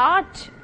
8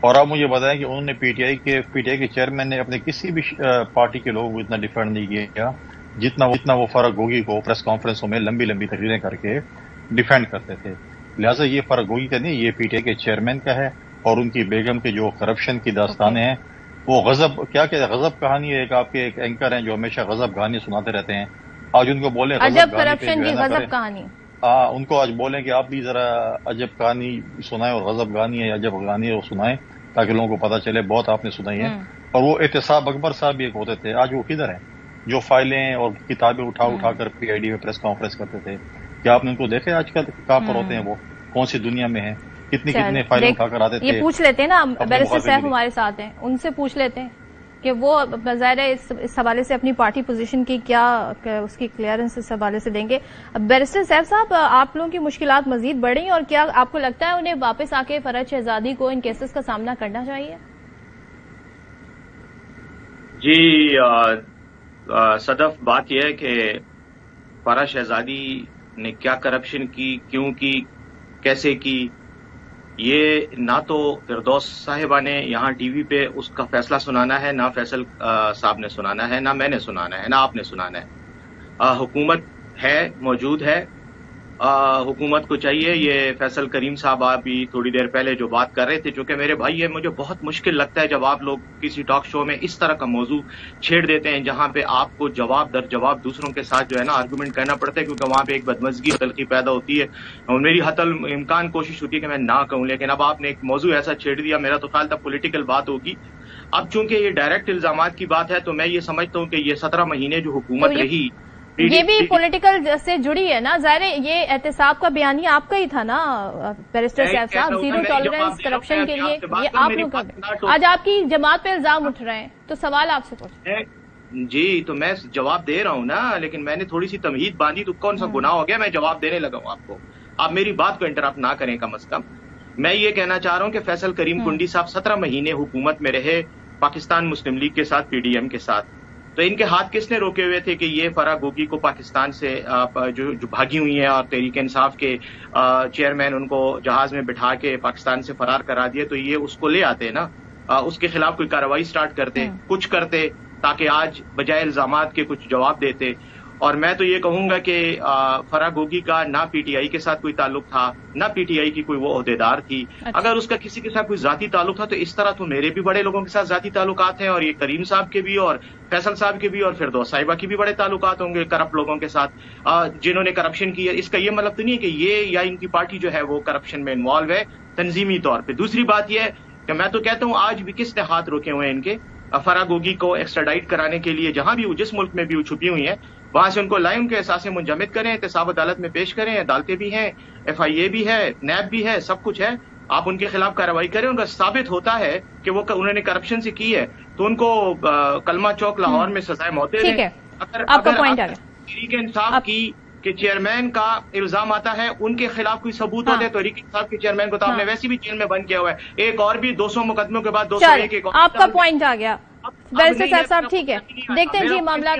اور آپ مجھے بتائیں کہ انہوں نے پی ٹی آئی کے چیئرمین نے اپنے کسی بھی پارٹی کے لوگوں کو اتنا ڈیفینڈ نہیں کیا جتنا وہ فرح گوگی کو پریس کانفرنسوں میں لمبی لمبی تقریریں کر کے ڈیفینڈ کرتے تھے. لہٰذا یہ فرح گوگی کا نہیں، یہ پی ٹی آئی کے چیئرمین کا ہے. اور ان کی بیگم کے جو کرپشن کی داستانیں ہیں وہ غضب کہانی ہے. آپ کے ایک اینکر ہیں جو ہمیشہ غضب کہانی سناتے رہتے ہیں. آج ان کو بولیں کرپشن کی غضب کہانی، ان کو آج بولیں کہ آپ بھی ذرا عجب کہانی سنائیں اور غضب کہانی ہے عجب کہانی ہے وہ سنائیں تاکہ لوگوں کو پتہ چلے بہت آپ نے سنائی ہے. اور وہ احتساب اکبر صاحب بھی ایک ہوتے تھے، آج وہ کدھر ہیں جو فائلیں اور کتابیں اٹھا کر پی آئی ڈی میں پریس کانفرنس کرتے تھے؟ کیا آپ نے ان کو دیکھے آج کل کہاں پر ہوتے ہیں؟ وہ کون سی دنیا میں ہیں؟ کتنی فائلیں اٹھا کر آتے تھے. یہ پوچھ لیتے ہیں نا، بیرسٹر صاحب ہمارے ساتھ ہیں، ان سے پوچھ لیتے ہیں کہ وہ ظاہر ہے اس حوالے سے اپنی پارٹی پوزیشن کی کیا اس کی کلیئرنس اس حوالے سے دیں گے. بیرسٹر صاحب آپ لوگوں کی مشکلات مزید بڑھ رہی اور کیا آپ کو لگتا ہے انہیں واپس آ کے فرح شہزادی کو ان کیسز کا سامنا کرنا چاہیے؟ جی صدف، بات یہ ہے کہ فرح شہزادی نے کیا کرپشن کی، کیوں کی، کیسے کی، یہ نہ تو فردوس صاحبہ نے یہاں ٹی وی پہ اس کا فیصلہ سنانا ہے، نہ فیصل صاحب نے سنانا ہے، نہ میں نے سنانا ہے، نہ آپ نے سنانا ہے. حکومت ہے، موجود ہے. حکومت کو چاہیے، یہ فیصل کریم صاحب ابھی تھوڑی دیر پہلے جو بات کر رہے تھے، چونکہ میرے بھائی ہے، مجھے بہت مشکل لگتا ہے جب آپ لوگ کسی ٹاک شو میں اس طرح کا موضوع چھیڑ دیتے ہیں جہاں پہ آپ کو جواب در جواب دوسروں کے ساتھ جو ہے نا آرگومنٹ کرنا پڑتا ہے، کیونکہ وہاں پہ ایک بدمزگی تلخی پیدا ہوتی ہے. اور میری حتی الامکان کوشش ہوتی ہے کہ میں نہ کہوں، لیکن اب آپ نے ایک موضوع ایسا چھیڑ دیا، میرا تو خیال تھا پولیٹیکل بات ہوگی. اب چونکہ یہ ڈائریکٹ الزامات کی بات ہے تو میں یہ سمجھتا ہوں کہ یہ 17 مہینے جو حکومت رہی یہ بھی پولیٹیکل سے جڑی ہے نا. ظاہر ہے یہ احتساب کا بیانیہ آپ کا ہی تھا نا بیرسٹر صاحب، زیرو ٹالرنس کرپشن کے لیے، یہ آپ لوگ کا. آج آپ کی جماعت پہ الزام اٹھ رہے ہیں تو سوال آپ سے پوچھیں. جی تو میں جواب دے رہا ہوں نا، لیکن میں نے تھوڑی سی تمہید باندھی تو کون سا گناہ ہو گیا؟ میں جواب دینے لگا ہوں آپ کو. آپ میری بات کو انٹرپٹ نہ کریں کم از کم. میں یہ کہنا چاہ رہا ہوں کہ فیصل کریم کنڈی صاحب 17 مہینے حکومت میں رہے پاکستان مسلم لیگ کے ساتھ، پی ڈی ایم کے ساتھ. تو ان کے ہاتھ کس نے روکے ہوئے تھے کہ یہ فرح گوگی کو پاکستان سے جو بھاگی ہوئی ہیں اور تحریک انصاف کے چیئرمین ان کو جہاز میں بٹھا کے پاکستان سے فرار کرا دیے، تو یہ اس کو لے آتے نا، اس کے خلاف کوئی کارروائی سٹارٹ کرتے، کچھ کرتے تاکہ آج بجائے الزامات کے کچھ جواب دیتے. اور میں تو یہ کہوں گا کہ فرح گوگی کا نہ پی ٹی آئی کے ساتھ کوئی تعلق تھا، نہ پی ٹی آئی کی کوئی وہ عہدیدار تھی. اگر اس کا کسی کے ساتھ کوئی ذاتی تعلق تھا تو اس طرح تو میرے بھی بڑے لوگوں کے ساتھ ذاتی تعلقات ہیں، اور یہ کریم صاحب کے بھی اور فیصل صاحب کے بھی اور فردوس صاحبہ کی بھی بڑے تعلقات ہوں گے کرپٹ لوگوں کے ساتھ جنہوں نے کرپشن کی ہے. اس کا یہ مطلب تو نہیں ہے کہ یہ یا ان کی پارٹی جو ہے وہ کرپشن میں انوالو ہے تنظیمی طور پہ. دوسری بات یہ ہے کہ میں تو کہتا ہوں آج بھی کس نے ہاتھ روکے ہوئے ہیں ان کے فرح گوگی کو ایکسٹراڈائٹ کرانے کے لیے، جہاں بھی وہ جس ملک میں بھی وہ چھپی ہوئی ہیں وہاں سے ان کو لائیں، ان کے احساسیں منجمد کریں، احتساب عدالت میں پیش کریں. عدالتیں بھی ہیں، ایف آئی اے بھی ہے، نیب بھی ہے، سب کچھ ہے. آپ ان کے خلاف کارروائی کریں. ان کا ثابت ہوتا ہے کہ وہ انہوں نے کرپشن سے کی ہے تو ان کو کلمہ چوک لاہور میں سزائے موت دے دیں. اگر تحریک انصاف کی کہ چیئرمین کا الزام آتا ہے ان کے خلاف کوئی ثبوت ہوتے تو تحریک انصاف کے چیئرمین کو تو آپ نے ویسے بھی جیل میں بند کیا ہوا ہے. ایک اور بھی 200 مقدموں کے بعد 201 آپ کا پوائنٹ آ گیا. بیرسٹر صاحب ٹھیک ہے، دیکھتے ہیں جی معاملات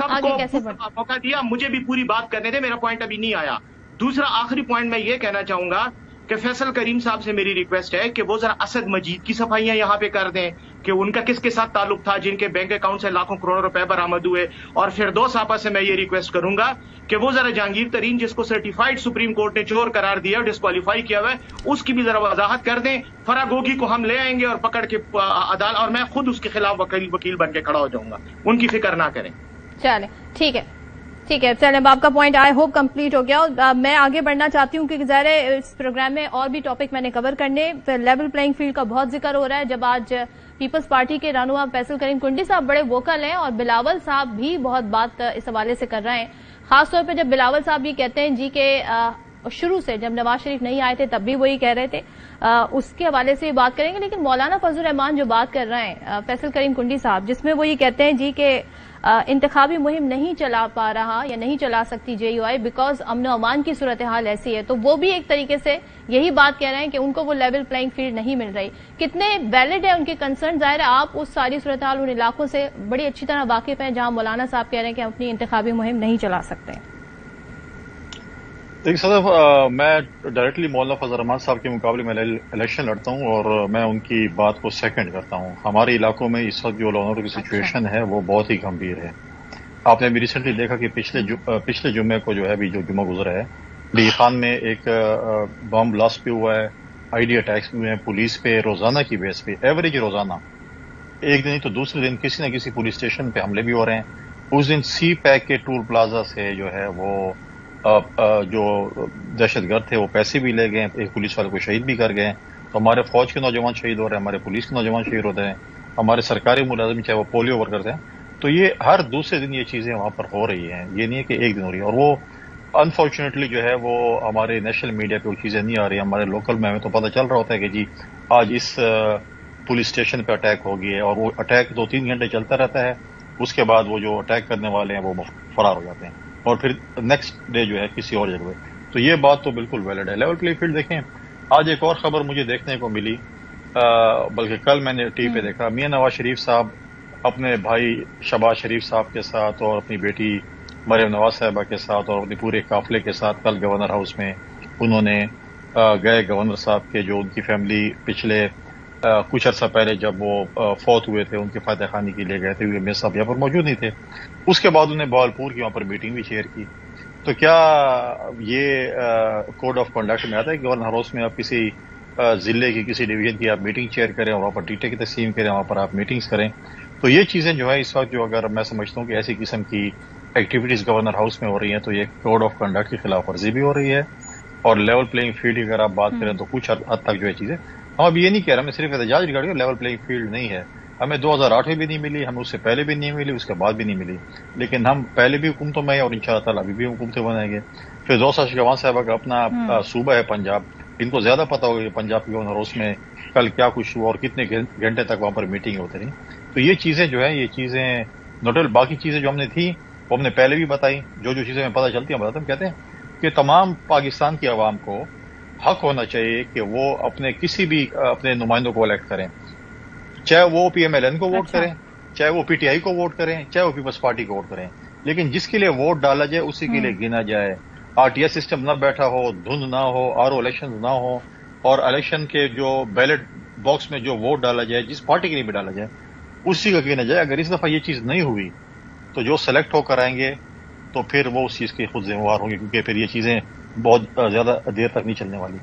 آگے کیسے بڑھیں. موقع دیا مجھے بھی پوری بات کرنے دے، میرا پوائنٹ ابھی نہیں آیا. دوسرا آخری پوائنٹ میں یہ کہنا چاہوں گا کہ فیصل کریم صاحب سے میری ریکویسٹ ہے کہ وہ ذرا اسد مجید کی صفائیاں یہاں پہ کر دیں کہ ان کا کس کے ساتھ تعلق تھا جن کے بینک اکاؤنٹ سے لاکھوں کروڑ روپے برآمد ہوئے. اور فردوس آپا سے میں یہ ریکویسٹ کروں گا کہ وہ ذرا جہانگیر ترین جس کو سرٹیفائڈ سپریم کورٹ نے چور قرار دیا اور ڈسکوالیفائی کیا ہوا ہے اس کی بھی ذرا وضاحت کر دیں. فرح گوگی کو ہم لے آئیں گے اور پکڑ کے عدالت، اور میں خود اس کے خلاف وکیل بن کے کھڑا ہو جاؤں گا. ان کی فکر نہ کریں. چلیں ٹھیک ہے ٹھیک ہے. چلیں اب آپ کا پوائنٹ آئی ہوپ کمپلیٹ ہو گیا. میں آگے بڑھنا چاہتی ہوں کہ ظاہر ہے اس پروگرام میں اور بھی ٹاپک میں نے کور کرنے. لیول پلئنگ فیلڈ کا بہت ذکر ہو رہا ہے. جب آج پیپلز پارٹی کے رہنما فیصل کریم کنڈی صاحب بڑے ووکل ہیں اور بلاول صاحب بھی بہت بات اس حوالے سے کر رہے ہیں، خاص طور پہ جب بلاول صاحب یہ کہتے ہیں جی کہ شروع سے جب نواز شریف نہیں آئے تھے تب بھی وہی کہہ رہے تھے، اس کے حوالے سے بات کریں گے. لیکن مولانا فضل الرحمان جو بات کر رہے ہیں فیصل کریم کنڈی صاحب، جس میں وہ یہ کہتے ہیں جی کہ انتخابی مہم نہیں چلا پا رہا یا نہیں چلا سکتی جے یو آئی بیکاز امن و امان کی صورتحال ایسی ہے، تو وہ بھی ایک طریقے سے یہی بات کہہ رہے ہیں کہ ان کو وہ لیول پلئنگ فیلڈ نہیں مل رہی. کتنے ویلڈ ہے ان کے کنسرن؟ ظاہر ہے آپ اس ساری صورتحال ان علاقوں سے بڑی اچھی طرح واقف ہیں جہاں مولانا صاحب کہہ رہے ہیں کہ ہم اپنی انتخابی مہم نہیں چلا سکتے. دیکھیے صدف، میں ڈائریکٹلی مولانا فضل الرحمان صاحب کے مقابلے میں الیکشن لڑتا ہوں اور میں ان کی بات کو سیکنڈ کرتا ہوں. ہمارے علاقوں میں اس وقت جو لا اینڈ آرڈر کی سچویشن ہے وہ بہت ہی گمبھیر ہے. آپ نے بھی ریسنٹلی دیکھا کہ پچھلے جمعے کو جو ہے ابھی جو جمعہ گزرا ہے، لی خان میں ایک بم بلاسٹ بھی ہوا ہے، آئی ڈی اٹیکس بھی ہوئے ہیں پولیس پہ روزانہ کی بیس پہ، ایوریج روزانہ، ایک دن تو دوسرے دن کسی نہ کسی پولیس اسٹیشن پہ حملے بھی ہو رہے ہیں. اس دن سی پیک کے ٹول پلازا سے جو ہے وہ جو دہشت گرد تھے وہ پیسے بھی لے گئے، ایک پولیس والے کو شہید بھی کر گئے. تو ہمارے فوج کے نوجوان شہید ہو رہے ہیں، ہمارے پولیس کے نوجوان شہید ہوتے ہیں، ہمارے سرکاری ملازم چاہے وہ پولیو ورکرز ہیں. تو یہ ہر دوسرے دن یہ چیزیں وہاں پر ہو رہی ہیں، یہ نہیں ہے کہ ایک دن ہو رہی ہے. اور وہ انفارچونیٹلی جو ہے وہ ہمارے نیشنل میڈیا پہ وہ چیزیں نہیں آ رہی. ہمارے لوکل میں ہمیں تو پتہ چل رہا ہوتا ہے کہ جی آج اس پولیس اسٹیشن پہ اٹیک ہو گئی ہے، اور وہ اٹیک 2-3 گھنٹے چلتا رہتا ہے. اس کے بعد وہ جو اٹیک کرنے والے ہیں وہ فرار ہو جاتے ہیں اور پھر نیکسٹ ڈے جو ہے کسی اور جگہ. تو یہ بات تو بالکل ویلڈ ہے. لیول پلے فیلڈ دیکھیں، آج ایک اور خبر مجھے دیکھنے کو ملی، بلکہ کل میں نے ٹی وی پہ دیکھا، میاں نواز شریف صاحب اپنے بھائی شہباز شریف صاحب کے ساتھ اور اپنی بیٹی مریم نواز صاحبہ کے ساتھ اور اپنے پورے قافلے کے ساتھ کل گورنر ہاؤس میں انہوں نے گئے. گورنر صاحب کے جو ان کی فیملی پچھلے کچھ عرصہ پہلے جب وہ فوت ہوئے تھے ان کے فاتح خانی کے لیے گئے تھے، میاں صاحب یہاں پر موجود نہیں تھے. اس کے بعد انہیں بہاولپور کی وہاں پر میٹنگ بھی چیئر کی. تو کیا یہ کوڈ آف کنڈکٹ میں آتا ہے کہ گورنر ہاؤس میں آپ کسی ضلع کی کسی ڈویژن کی آپ میٹنگ چیئر کریں اور وہاں پر ٹیٹے کی تقسیم کریں، وہاں پر آپ میٹنگز کریں؟ تو یہ چیزیں جو ہے اس وقت جو اگر میں سمجھتا ہوں کہ ایسی قسم کی ایکٹیویٹیز گورنر ہاؤس میں ہو رہی ہیں تو یہ کوڈ آف کنڈکٹ کی خلاف ورزی بھی ہو رہی ہے. اور لیول پلینگ فیلڈ کی اگر آپ بات کریں تو کچھ حد تک جو ہے چیزیں، ہم اب یہ نہیں کہہ رہے، ہمیں صرف احتجاج ریگارڈنگ لیول پلینگ فیلڈ نہیں ہے. ہمیں 2008 میں بھی نہیں ملی، ہمیں اس سے پہلے بھی نہیں ملی، اس کے بعد بھی نہیں ملی، لیکن ہم پہلے بھی حکومتوں میں اور انشاءاللہ تعالیٰ ابھی بھی حکومتیں بنائیں گے. پھر زوسا شہباز صاحبہ کا اپنا صوبہ ہے پنجاب، ان کو زیادہ پتا ہوگا کہ پنجاب کے گورنر ہاؤس میں کل کیا کچھ ہوا اور کتنے گھنٹے تک وہاں پر میٹنگ ہوتی رہی. تو یہ چیزیں جو ہے، یہ چیزیں نوٹل، باقی چیزیں جو ہم نے تھیں وہ ہم نے پہلے بھی بتائی، جو چیزیں ہمیں پتہ چلتی ہیں ہم بتاتے ہیں. کہتے ہیں کہ تمام پاکستان کی عوام کو حق ہونا چاہیے کہ وہ اپنے کسی بھی اپنے نمائندوں کو الیکٹ کریں، چاہے وہ پی ایم ایل این کو ووٹ کریں، چاہے وہ پی ٹی آئی کو ووٹ کریں، چاہے وہ پیپلز پارٹی کو ووٹ کریں، لیکن جس کے لیے ووٹ ڈالا جائے اسی کے لیے گنا جائے. آر ٹی ایس سسٹم نہ بیٹھا ہو، دھند نہ ہو، آر او الیکشن نہ ہو، اور الیکشن کے جو بیلٹ باکس میں جو ووٹ ڈالا جائے جس پارٹی کے لیے بھی ڈالا جائے اسی کا گنا جائے. اگر اس دفعہ یہ چیز نہیں ہوئی تو جو سلیکٹ ہو کر آئیں گے تو پھر وہ اس چیز کے خود ذمہ دار ہوں گے، کیونکہ پھر یہ چیزیں بہت زیادہ دیر تک نہیں چلنے والی.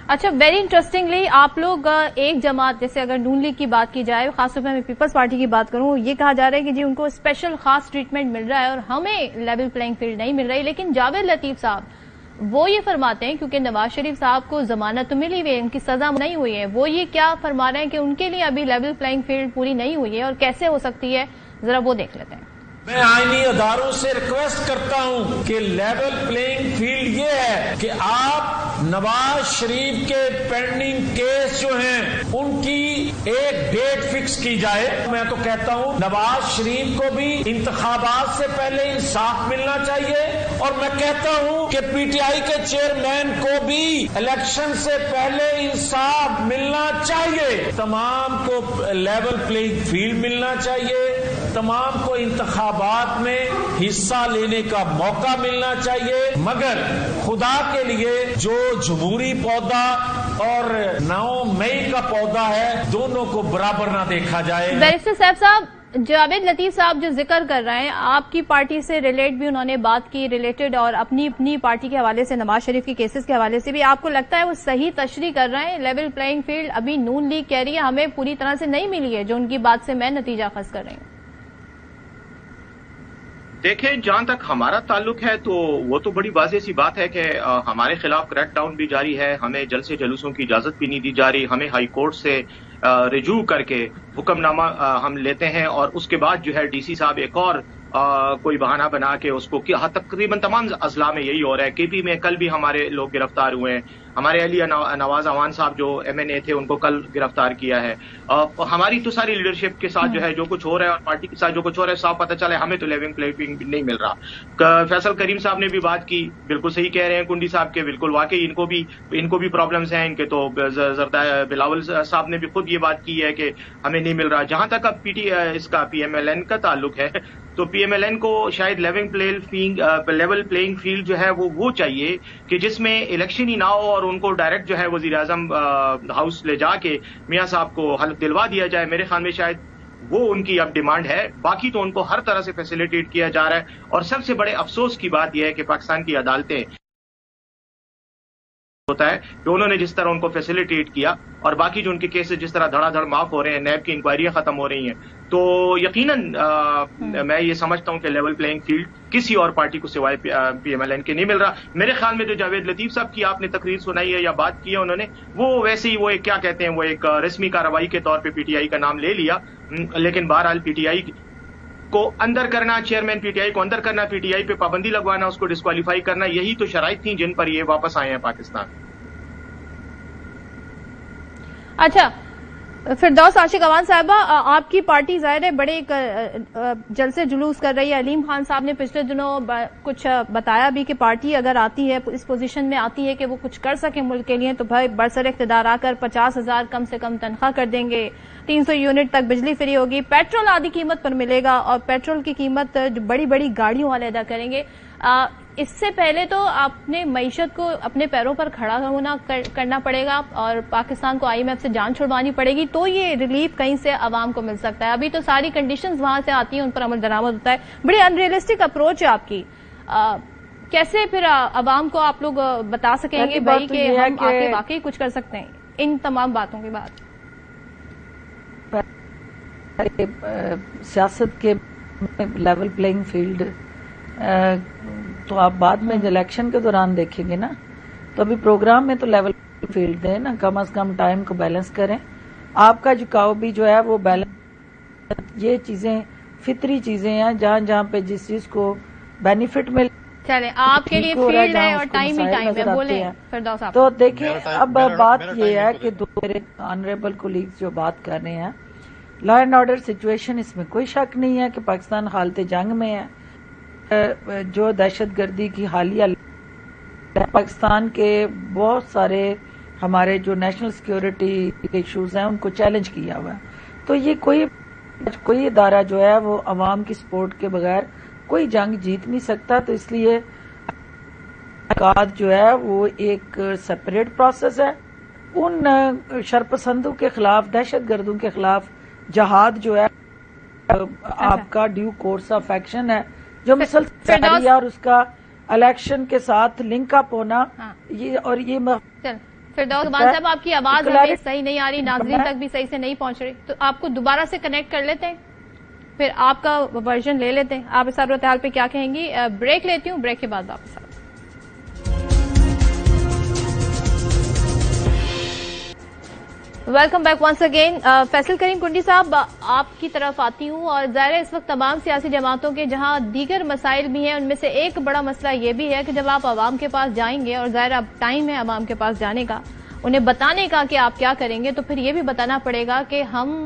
اچھا، ویری انٹرسٹنگلی آپ لوگ ایک جماعت، جیسے اگر نون لیگ کی بات کی جائے، خاص طور پہ میں پیپلز پارٹی کی بات کروں، یہ کہا جا رہا ہے کہ جی ان کو اسپیشل خاص ٹریٹمنٹ مل رہا ہے اور ہمیں لیول پلینگ فیلڈ نہیں مل رہی. لیکن جاوید لطیف صاحب وہ یہ فرماتے ہیں کیونکہ نواز شریف صاحب کو ضمانت تو ملی ہوئی ہے، ان کی سزا نہیں ہوئی ہے، وہ یہ کیا فرما رہے ہیں کہ ان کے لیے ابھی لیول پلینگ فیلڈ پوری نہیں ہوئی ہے اور کیسے ہو سکتی ہے، ذرا وہ دیکھ لیتے ہیں. میں آئینی اداروں سے ریکویسٹ کرتا ہوں کہ لیول پلینگ فیلڈ یہ ہے کہ آپ نواز شریف کے پینڈنگ کیس جو ہیں ان کی ایک ڈیٹ فکس کی جائے. میں تو کہتا ہوں نواز شریف کو بھی انتخابات سے پہلے انصاف ملنا چاہیے، اور میں کہتا ہوں کہ پی ٹی آئی کے چیئرمین کو بھی الیکشن سے پہلے انصاف ملنا چاہیے. تمام کو لیول پلینگ فیلڈ ملنا چاہیے، تمام کو انتخابات میں حصہ لینے کا موقع ملنا چاہیے، مگر خدا کے لیے جو جمہوری پودا اور 9 مئی کا پودا ہے دونوں کو برابر نہ دیکھا جائے. بیرسٹر صاحب صاحب، جاوید لطیف صاحب جو ذکر کر رہے ہیں، آپ کی پارٹی سے ریلیٹ بھی انہوں نے بات کی، ریلیٹڈ، اور اپنی پارٹی کے حوالے سے نواز شریف کے کیسز کے حوالے سے بھی آپ کو لگتا ہے وہ صحیح تشریح کر رہے ہیں؟ لیول پلینگ فیلڈ ابھی نون لیگ کہہ رہی ہے ہمیں پوری طرح سے نہیں ملی ہے، جو ان کی بات سے میں نتیجہ اخذ کر رہی ہوں. دیکھیں، جہاں تک ہمارا تعلق ہے تو وہ تو بڑی واضح سی بات ہے کہ ہمارے خلاف کریک ڈاؤن بھی جاری ہے، ہمیں جلسے جلوسوں کی اجازت بھی نہیں دی جا رہی، ہمیں ہائی کورٹ سے رجوع کر کے حکم نامہ ہم لیتے ہیں، اور اس کے بعد جو ہے ڈی سی صاحب ایک اور کوئی بہانہ بنا کے اس کو، تقریباً تمام اضلاع میں یہی ہو رہا ہے. کے پی میں کل بھی ہمارے لوگ گرفتار ہوئے ہیں، ہمارے علی نواز امان صاحب جو ایم این اے تھے ان کو کل گرفتار کیا ہے. ہماری تو ساری لیڈرشپ کے ساتھ جو ہے جو کچھ ہو رہا ہے اور پارٹی کے ساتھ جو کچھ ہو رہا ہے صاف پتہ چلے ہمیں تو لیول پلینگ نہیں مل رہا. فیصل کریم صاحب نے بھی بات کی، بالکل صحیح کہہ رہے ہیں کنڈی صاحب کے، بالکل واقعی ان کو بھی پرابلمز ہیں. ان کے تو بلاول صاحب نے بھی خود یہ بات کی ہے کہ ہمیں نہیں مل رہا. جہاں تک اب اس کا پی ایم ایل این کا تعلق ہے تو PMLN کو شاید لیول پلینگ فیلڈ جو ہے وہ چاہیے کہ جس میں الیکشن ہی نہ ہو اور ان کو ڈائریکٹ جو ہے وزیر اعظم ہاؤس لے جا کے میاں صاحب کو حلف دلوا دیا جائے. میرے خیال میں شاید وہ ان کی اب ڈیمانڈ ہے. باقی تو ان کو ہر طرح سے فیسیلیٹیٹ کیا جا رہا ہے. اور سب سے بڑے افسوس کی بات یہ ہے کہ پاکستان کی عدالتیں ہوتا ہے کہ انہوں نے جس طرح ان کو فیسیلیٹیٹ کیا اور باقی جو ان کے کیسز جس طرح دھڑا دھڑ معاف ہو رہے ہیں, نیب کی انکوائریاں ختم ہو رہی ہیں, تو یقیناً میں یہ سمجھتا ہوں کہ لیول پلینگ فیلڈ کسی اور پارٹی کو سوائے PMLN کے نہیں مل رہا. میرے خیال میں جو جاوید لطیف صاحب کی آپ نے تقریر سنائی ہے یا بات کی ہے انہوں نے, وہ ویسے ہی وہ ایک کیا کہتے ہیں, وہ ایک رسمی کارروائی کے طور پہ PTI کا نام لے لیا, لیکن بہرحال PTI کو اندر کرنا, چیئرمین PTI کو اندر کرنا, PTI پہ پابندی لگوانا, اس کو ڈسکوالیفائی کرنا, یہی تو شرائط تھیں جن پر یہ واپس آئے ہیں پاکستان. اچھا فردوس عاشق اوان صاحبہ, آپ کی پارٹی ظاہر ہے بڑے جلسے جلوس کر رہی ہے. علیم خان صاحب نے پچھلے دنوں کچھ بتایا بھی کہ پارٹی اگر آتی ہے, اس پوزیشن میں آتی ہے کہ وہ کچھ کر سکے ملک کے لیے, تو بھائی برسر اقتدار آ کر 50,000 کم سے کم تنخواہ کر دیں گے, 300 یونٹ تک بجلی فری ہوگی, پیٹرول آدھی قیمت پر ملے گا, اور پیٹرول کی قیمت جو بڑی بڑی گاڑیوں والے ادا کریں گے. اس سے پہلے تو آپ نے معیشت کو اپنے پیروں پر کھڑا ہونا کرنا پڑے گا اور پاکستان کو IMF سے جان چھڑوانی پڑے گی, تو یہ ریلیف کہیں سے عوام کو مل سکتا ہے. ابھی تو ساری کنڈیشنز وہاں سے آتی ہیں, ان پر عمل درآمد ہوتا ہے. بڑی ان ریئلسٹک اپروچ ہے آپ کی. کیسے پھر عوام کو آپ لوگ بتا سکیں گے بھائی کہ ہم آگے واقعی کچھ کر سکتے ہیں ان تمام باتوں کے بعد؟ سیاست کے لیول پلینگ فیلڈ تو آپ بعد میں الیکشن کے دوران دیکھیں گے نا, تو ابھی پروگرام میں تو لیول فیلڈ دیں نا, کم از کم ٹائم کو بیلنس کریں. آپ کا جھکاؤ بھی جو ہے وہ بیلنس, یہ چیزیں فطری چیزیں ہیں, جہاں جہاں پہ جس چیز کو بینیفٹ مل, چلے آپ کے لیے فیلڈ ہے اور ٹائم ہی ٹائم ہے, بولیں فردوس صاحب. تو دیکھیں اب بات یہ ہے کہ دو میرے آنریبل کولیگز جو بات کر رہے ہیں, لا اینڈ آرڈر سچویشن, اس میں کوئی شک نہیں ہے کہ پاکستان حالت جنگ میں ہے. جو دہشت گردی کی حالیہ پاکستان کے بہت سارے ہمارے جو نیشنل سیکیورٹی ایشوز ہیں ان کو چیلنج کیا ہوا ہے. تو یہ کوئی ادارہ جو ہے وہ عوام کی سپورٹ کے بغیر کوئی جنگ جیت نہیں سکتا. تو اس لیے جو ہے وہ ایک سیپریٹ پروسیس ہے. ان شرپسندوں کے خلاف, دہشت گردوں کے خلاف جہاد جو ہے آپ کا ڈیو کورس آف ایکشن ہے, جو مسلسل اور اس کا الیکشن کے ساتھ لنک اپ ہونا. یہ اور یہ فردوس عمان صاحب, آپ کی آواز ہمیں صحیح نہیں آ رہی, ناظرین تک بھی صحیح سے نہیں پہنچ رہی, تو آپ کو دوبارہ سے کنیکٹ کر لیتے ہیں, پھر آپ کا ورژن لے لیتے ہیں. آپ اس صورتحال پہ کیا کہیں گی؟ بریک لیتی ہوں, بریک کے بعد واپس. Welcome back once again. Faisal Karim Kundi Sahib, آپ کی طرف آتی ہوں, اور ظاہر ہے اس وقت تمام سیاسی جماعتوں کے جہاں دیگر مسائل بھی ہیں, ان میں سے ایک بڑا مسئلہ یہ بھی ہے کہ جب آپ عوام کے پاس جائیں گے, اور ظاہر اب ٹائم ہے عوام کے پاس جانے کا, انہیں بتانے کا کہ آپ کیا کریں گے, تو پھر یہ بھی بتانا پڑے گا کہ ہم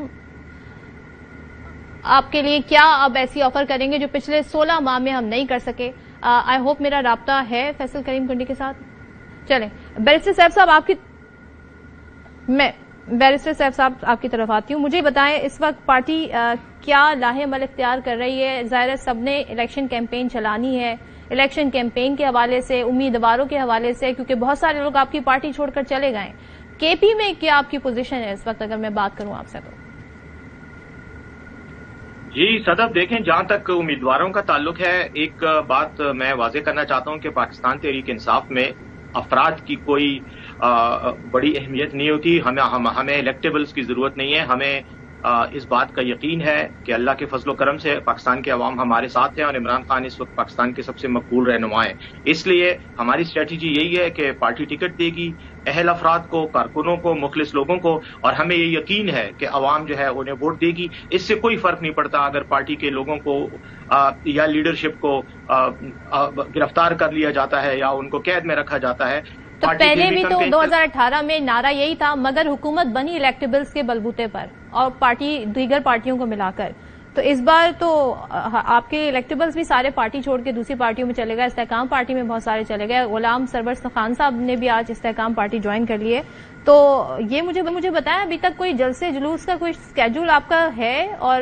آپ کے لیے کیا اب ایسی آفر کریں گے جو پچھلے 16 ماہ میں ہم نہیں کر سکے. آئی ہوپ میرا رابطہ ہے فیصل کریم کنڈی کے ساتھ. چلیں بیرسٹر صاحب صاحب آپ کی, میں بیرسٹر صاحب آپ کی طرف آتی ہوں. مجھے بتائیں اس وقت پارٹی کیا لاہے عمل اختیار کر رہی ہے؟ ظاہر سب نے الیکشن کیمپین چلانی ہے, الیکشن کیمپین کے حوالے سے, امیدواروں کے حوالے سے, کیونکہ بہت سارے لوگ آپ کی پارٹی چھوڑ کر چلے گئے. KP میں کیا آپ کی پوزیشن ہے اس وقت اگر میں بات کروں آپ سے؟ تو جی صدف, دیکھیں جہاں تک امیدواروں کا تعلق ہے, ایک بات میں واضح کرنا چاہتا ہوں کہ پاکستان تحریک انصاف میں افراد کی کوئی بڑی اہمیت نہیں ہوتی. ہمیں الیکٹیبلز کی ضرورت نہیں ہے. ہمیں اس بات کا یقین ہے کہ اللہ کے فضل و کرم سے پاکستان کے عوام ہمارے ساتھ ہیں, اور عمران خان اس وقت پاکستان کے سب سے مقبول رہنما ہیں. اس لیے ہماری اسٹریٹجی یہی ہے کہ پارٹی ٹکٹ دے گی اہل افراد کو, کارکنوں کو, مخلص لوگوں کو, اور ہمیں یہ یقین ہے کہ عوام جو ہے انہیں ووٹ دے گی. اس سے کوئی فرق نہیں پڑتا اگر پارٹی کے لوگوں کو یا لیڈرشپ کو گرفتار کر لیا جاتا ہے یا ان کو قید میں رکھا جاتا ہے. تو پہلے بھی تو 2018 میں نعرہ یہی تھا, مگر حکومت بنی الیکٹیبلز کے بلبوتے پر اور پارٹی دیگر پارٹیوں کو ملا کر. تو اس بار تو آپ کے الیکٹیبلز بھی سارے پارٹی چھوڑ کے دوسری پارٹیوں میں چلے گئے. استحکام پارٹی میں بہت سارے چلے گئے. غلام سرور خان صاحب نے بھی آج استحکام پارٹی جوائن کر لی ہے. تو یہ مجھے بتائیں, ابھی تک کوئی جلسے جلوس کا کوئی اسکیڈول آپ کا ہے, اور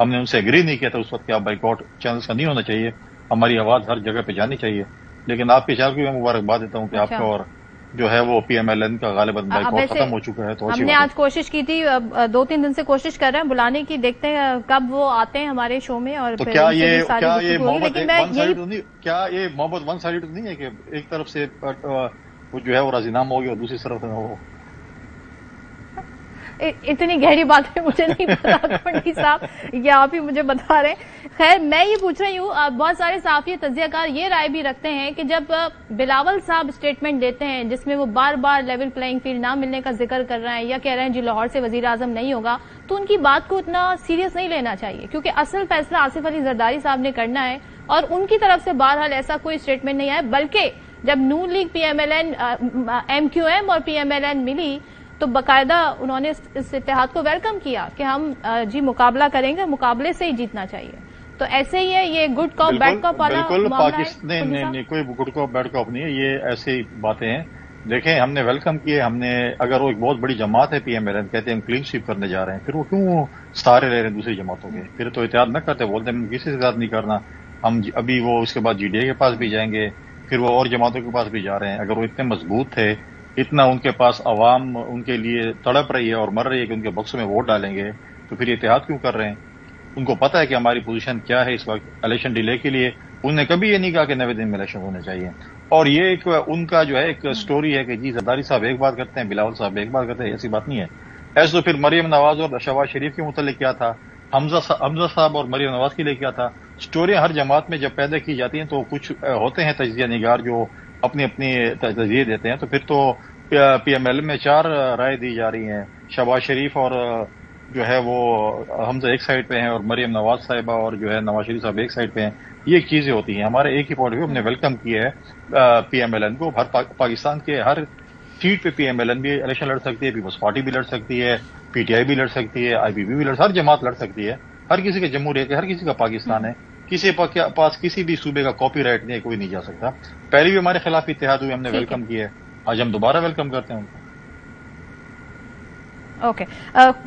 ہم نے ان سے ایگری نہیں کیا تھا اس وقت کہ آپ بائیکاٹ چینلز کا نہیں ہونا چاہیے, ہماری آواز ہر جگہ پہ جانی چاہیے. لیکن آپ کے چینل کو میں مبارکباد دیتا ہوں کہ آپ کا اور جو ہے وہ پی ایم ایل این کا غالباً بائیکاٹ ختم ہو چکا ہے. تو ہم نے آج کوشش کی تھی, 2-3 دن سے کوشش کر رہے ہیں بلانے کی, دیکھتے ہیں کب وہ آتے ہیں ہمارے شو میں. اور تو کیا یہ محبت ون سائیڈ نہیں ہے کہ ایک طرف سے وہ جو ہے وہ راضی نامہ ہوگی اور دوسری طرف ہو؟ اتنی گہری بات ہے مجھے نہیں پتا پنڈی صاحب, یہ آپ ہی مجھے بتا رہے ہیں. خیر, میں یہ پوچھ رہی ہوں, بہت سارے صحافی تجزیہ کار یہ رائے بھی رکھتے ہیں کہ جب بلاول صاحب اسٹیٹمنٹ دیتے ہیں جس میں وہ بار بار لیول پلئنگ فیلڈ نہ ملنے کا ذکر کر رہے ہیں یا کہہ رہے ہیں جی لاہور سے وزیر اعظم نہیں ہوگا, تو ان کی بات کو اتنا سیریس نہیں لینا چاہیے, کیونکہ اصل فیصلہ آصف علی زرداری صاحب نے کرنا ہے اور ان کی طرف سے بہرحال ایسا کوئی اسٹیٹمنٹ نہیں آیا. بلکہ جب Noon League P M L N M Q M اور پی ایم ایل این ملی تو باقاعدہ انہوں نے اس اتحاد کو ویلکم کیا کہ ہم جی مقابلہ کریں گے, مقابلے سے ہی جیتنا چاہیے. تو ایسے ہی ہے, یہ گڈ کاپ بیڈ کاپ والا معاملہ ہے. نہیں, کوئی گڈ کاپ بیڈ کاپ نہیں ہے, یہ ایسی باتیں ہیں. دیکھیں, ہم نے ویلکم کیے, ہم نے اگر وہ ایک بہت بڑی جماعت ہے پی ایم ایل این, کہتے ہیں ہم کلین سویپ کرنے جا رہے ہیں, پھر وہ کیوں سہارے رہ رہے ہیں دوسری جماعتوں کے؟ پھر تو اتحاد نہ کرتے, بولتے ہیں کسی سے اتحاد نہیں کرنا. ہم ابھی وہ اس کے بعد جی ڈی اے کے پاس بھی جائیں گے, پھر وہ اور جماعتوں کے پاس بھی جا رہے ہیں. اگر وہ اتنے مضبوط تھے, اتنا ان کے پاس عوام ان کے لیے تڑپ رہی ہے اور مر رہی ہے کہ ان کے بکسوں میں ووٹ ڈالیں گے, تو پھر یہ اتحاد کیوں کر رہے ہیں؟ ان کو پتا ہے کہ ہماری پوزیشن کیا ہے اس وقت الیکشن ڈیلے کے لیے. انہوں نے کبھی یہ نہیں کہا کہ 90 دن میں الیکشن ہونے چاہیے. اور یہ ایک ان کا جو ہے ایک سٹوری ہے کہ جی زرداری صاحب ایک بات کرتے ہیں, بلاول صاحب ایک بات کرتے ہیں, ایسی بات نہیں ہے. ایسے تو پھر مریم نواز اور شہباز شریف کے متعلق کیا تھا, حمزہ صاحب اور مریم نواز کے لیے کیا تھا. سٹوریاں ہر جماعت میں جب پیدا کی جاتی ہیں تو کچھ ہوتے ہیں تجزیہ نگار جو اپنی اپنی تجزیے دیتے ہیں. تو پھر تو پی ایم ایل میں 4 رائے دی جا رہی ہیں, شہباز شریف اور جو ہے وہ حمزہ ایک سائڈ پہ ہیں اور مریم نواز صاحبہ اور جو ہے نواز شریف صاحب ایک سائڈ پہ ہیں. یہ چیزیں ہوتی ہیں. ہمارے ایک ہی پوائنٹ ویو, ہم نے ویلکم کیا ہے پی ایم ایل این کو. ہر پاکستان کے ہر سیٹ پہ پی ایم ایل این بھی الیکشن لڑ سکتی ہے, پیپلز پارٹی بھی لڑ سکتی ہے, پی ٹی آئی بھی لڑ سکتی ہے, آئی پی پی بھی لڑ, ہر جماعت لڑ سکتی ہے. ہر کسی کا جمہوریت ہے, ہر کسی کا پاکستان ہے, کسی پاس کسی بھی صوبے کا کاپی رائٹ نہیں ہے, کوئی نہیں جا سکتا. پہلے بھی ہمارے خلاف اتحاد ہوئے, ہم نے ویلکم کیا ہے, آج ہم دوبارہ ویلکم کرتے ہیں ان کو. اوکے,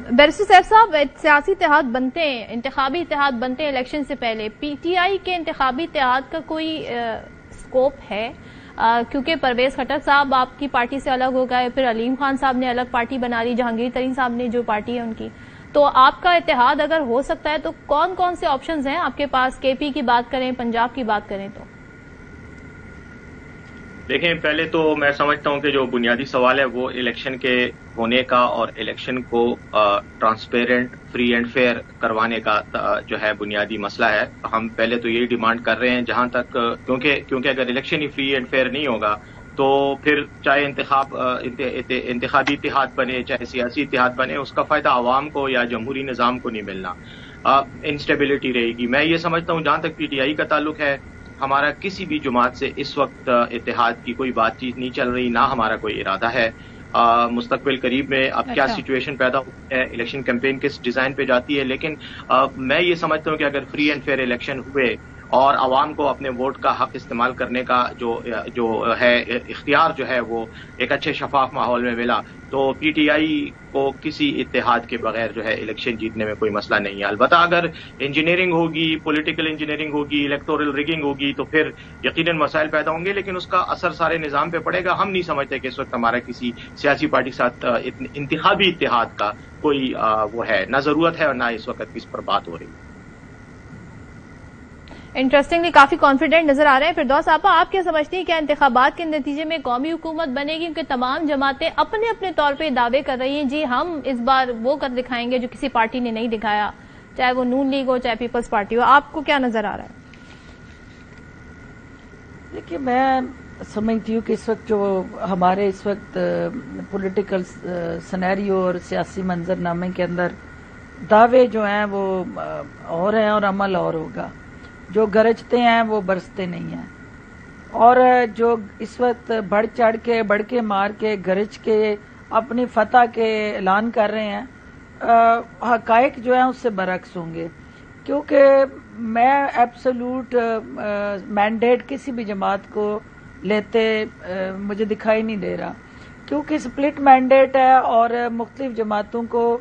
بیرسٹر صاحب صاحب, سیاسی اتحاد بنتے ہیں, انتخابی اتحاد بنتے ہیں الیکشن سے پہلے. پی ٹی آئی کے انتخابی اتحاد کا کوئی اسکوپ ہے؟ کیونکہ پرویز خٹک صاحب آپ کی پارٹی سے الگ ہو گئے, پھر علیم خان صاحب نے الگ پارٹی بنا لی, جہانگیر ترین صاحب نے جو پارٹی ہے ان کی. تو آپ کا اتحاد اگر ہو سکتا ہے تو کون کون سے آپشنز ہیں آپ کے پاس؟ کے پی کی بات کریں, پنجاب کی بات کریں تو. دیکھیں, پہلے تو میں سمجھتا ہوں کہ جو بنیادی سوال ہے وہ الیکشن کے ہونے کا اور الیکشن کو ٹرانسپیرنٹ, فری اینڈ فیئر کروانے کا جو ہے بنیادی مسئلہ ہے. ہم پہلے تو یہی ڈیمانڈ کر رہے ہیں جہاں تک, کیونکہ اگر الیکشن ہی فری اینڈ فیئر نہیں ہوگا تو پھر چاہے انتخابی اتحاد بنے, چاہے سیاسی اتحاد بنے, اس کا فائدہ عوام کو یا جمہوری نظام کو نہیں ملنا, انسٹیبلٹی رہے گی. میں یہ سمجھتا ہوں جہاں تک پی ٹی آئی کا تعلق ہے, ہمارا کسی بھی جماعت سے اس وقت اتحاد کی کوئی بات چیت نہیں چل رہی, نہ ہمارا کوئی ارادہ ہے. مستقبل قریب میں اب کیا سچویشن پیدا ہوتی ہے, الیکشن کیمپین کس ڈیزائن پہ جاتی ہے, لیکن میں یہ سمجھتا ہوں کہ اگر فری اینڈ فیئر الیکشن ہوئے اور عوام کو اپنے ووٹ کا حق استعمال کرنے کا جو ہے اختیار جو ہے وہ ایک اچھے شفاف ماحول میں ملا, تو پی ٹی آئی کو کسی اتحاد کے بغیر جو ہے الیکشن جیتنے میں کوئی مسئلہ نہیں ہے. البتہ اگر انجینئرنگ ہوگی, پولیٹیکل انجینئرنگ ہوگی, الیکٹورل ریگنگ ہوگی تو پھر یقیناً مسائل پیدا ہوں گے, لیکن اس کا اثر سارے نظام پہ پڑے گا. ہم نہیں سمجھتے کہ اس وقت ہمارا کسی سیاسی پارٹی کے ساتھ انتخابی اتحاد کا کوئی وہ ہے, نہ ضرورت ہے اور نہ اس وقت کس پر بات ہو رہی ہے. انٹرسٹنگلی کافی کانفیڈنٹ نظر آ رہے ہیں. فردوس آپا, آپ کیا سمجھتی ہیں, کیا انتخابات کے نتیجے میں قومی حکومت بنے گی؟ کیونکہ تمام جماعتیں اپنے اپنے طور پہ دعوے کر رہی ہیں, جی ہم اس بار وہ کر دکھائیں گے جو کسی پارٹی نے نہیں دکھایا, چاہے وہ نون لیگ ہو چاہے پیپلز پارٹی ہو. آپ کو کیا نظر آ رہا ہے؟ دیکھیے, میں سمجھتی ہوں کہ اس وقت جو ہمارے اس وقت پولیٹیکل سینیریو اور سیاسی منظر نامے کے اندر دعوے جو ہیں وہ اور ہیں اور عمل اور ہوگا. جو گرجتے ہیں وہ برستے نہیں ہیں, اور جو اس وقت بڑھ چڑھ کے بڑھ کے مار کے گرج کے اپنی فتح کے اعلان کر رہے ہیں, حقائق جو ہیں اس سے برعکس ہوں گے. کیونکہ میں ایبسولوٹ مینڈیٹ کسی بھی جماعت کو لیتے مجھے دکھائی نہیں دے رہا, کیونکہ سپلٹ مینڈیٹ ہے اور مختلف جماعتوں کو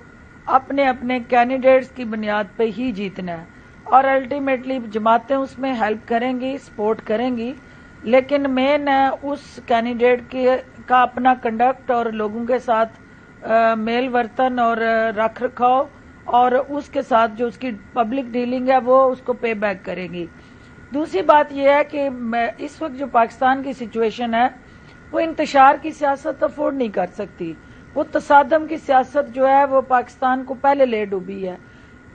اپنے اپنے کینڈیڈیٹس کی بنیاد پہ ہی جیتنا ہے، اور الٹیمیٹلی جماعتیں اس میں ہیلپ کریں گی، سپورٹ کریں گی، لیکن مین ہے اس کینڈیڈیٹ کا اپنا کنڈکٹ اور لوگوں کے ساتھ میل ورتن اور رکھ رکھاؤ، اور اس کے ساتھ جو اس کی پبلک ڈیلنگ ہے وہ اس کو پے بیک کرے گی۔ دوسری بات یہ ہے کہ اس وقت جو پاکستان کی سچویشن ہے وہ انتشار کی سیاست افورڈ نہیں کر سکتی، وہ تصادم کی سیاست جو ہے وہ پاکستان کو پہلے لے ڈوبی ہے،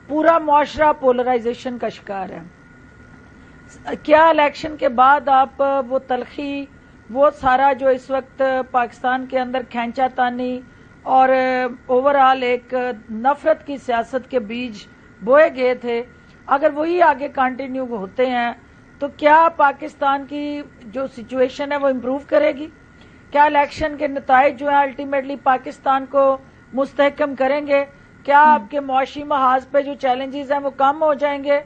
پورا معاشرہ پولرائزیشن کا شکار ہے۔ کیا الیکشن کے بعد آپ وہ تلخی، وہ سارا جو اس وقت پاکستان کے اندر کھینچا تانی اور اوورآل ایک نفرت کی سیاست کے بیج بوئے گئے تھے، اگر وہی آگے کنٹینیو ہوتے ہیں تو کیا پاکستان کی جو سچویشن ہے وہ امپروو کرے گی؟ کیا الیکشن کے نتائج جو ہیں الٹیمیٹلی پاکستان کو مستحکم کریں گے؟ کیا آپ کے معاشی محاذ پہ جو چیلنجز ہیں وہ کم ہو جائیں گے؟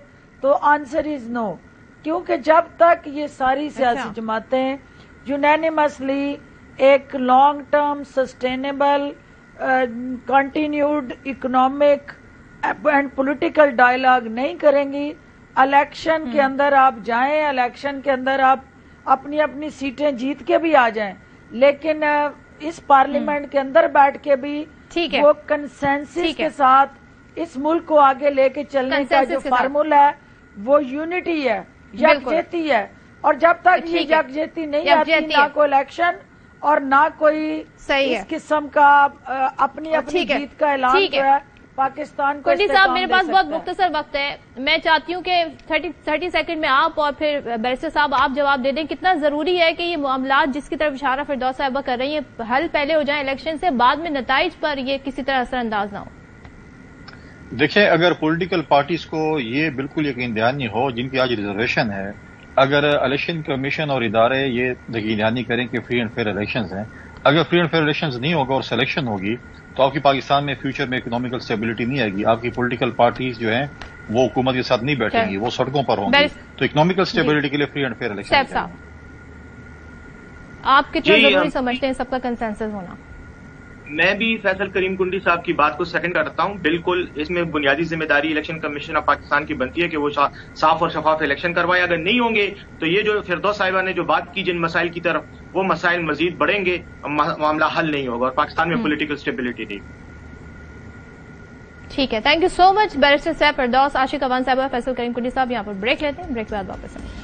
تو آنسر از نو، کیونکہ جب تک یہ ساری سیاسی جماعتیں یونینیمسلی ایک long term sustainable continued economic and political dialogue نہیں کریں گی، الیکشن کے اندر آپ جائیں، الیکشن کے اندر آپ اپنی اپنی سیٹیں جیت کے بھی آ جائیں، لیکن اس پارلیمنٹ کے اندر بیٹھ کے بھی وہ کنسنسس کے ساتھ اس ملک کو آگے لے کے چلنے کا جو فارمولا ہے وہ یونٹی ہے، یکجہتی ہے، اور جب تک یہ یکجہتی نہیں آتی نہ کوئی الیکشن اور نہ کوئی اس قسم کا اپنی اپنی جیت کا اعلان جو ہے پاکستان کو۔ کنڈی صاحب میرے پاس بہت مختصر وقت ہے، میں چاہتی ہوں کہ 30 سیکنڈ میں آپ اور پھر بیرسٹر صاحب آپ جواب دے دیں، کتنا ضروری ہے کہ یہ معاملات جس کی طرف اشارہ فردوس صاحبہ کر رہی ہیں حل پہلے ہو جائیں الیکشن سے، بعد میں نتائج پر یہ کسی طرح اثر انداز نہ ہو؟ دیکھیں، اگر پولیٹیکل پارٹیز کو یہ بالکل یقین دہانی ہو جن کی آج ریزرویشن ہے، اگر الیکشن کمیشن اور ادارے یہ یقین دہانی کریں کہ فری اینڈ فیئر الیکشنز ہیں، اگر فری اینڈ فیئر الیکشنز نہیں ہوگا اور سلیکشن ہوگی تو آپ کی پاکستان میں فیوچر میں اکنامیکل اسٹیبلٹی نہیں آئے گی، آپ کی پولیٹیکل پارٹیز جو ہیں وہ حکومت کے ساتھ نہیں بیٹھیں گی، وہ سڑکوں پر ہوں گی، تو اکنامیکل اسٹیبلٹی کے لیے فری اینڈ فیئر الیکشن۔ آپ کتنا ضروری سمجھتے ہیں سب کا کنسنسس ہونا؟ میں بھی فیصل کریم کنڈی صاحب کی بات کو سیکنڈ کرتا ہوں، بالکل اس میں بنیادی ذمہ داری الیکشن کمیشن آف پاکستان کی بنتی ہے کہ وہ صاف اور شفاف الیکشن کروائے، اگر نہیں ہوں گے تو یہ جو فردوس صاحبہ نے جو بات کی جن مسائل کی طرف، وہ مسائل مزید بڑھیں گے، معاملہ حل نہیں ہوگا اور پاکستان میں پولیٹیکل اسٹیبلٹی نہیں۔ ٹھیک ہے، thank you so much barrister صاحب فردوس، عاشق اوان صاحبہ، فیصل کریم کنڈی صاحب۔ یہاں پر بریک لیتے ہیں، بریک کے بعد واپس آئیں۔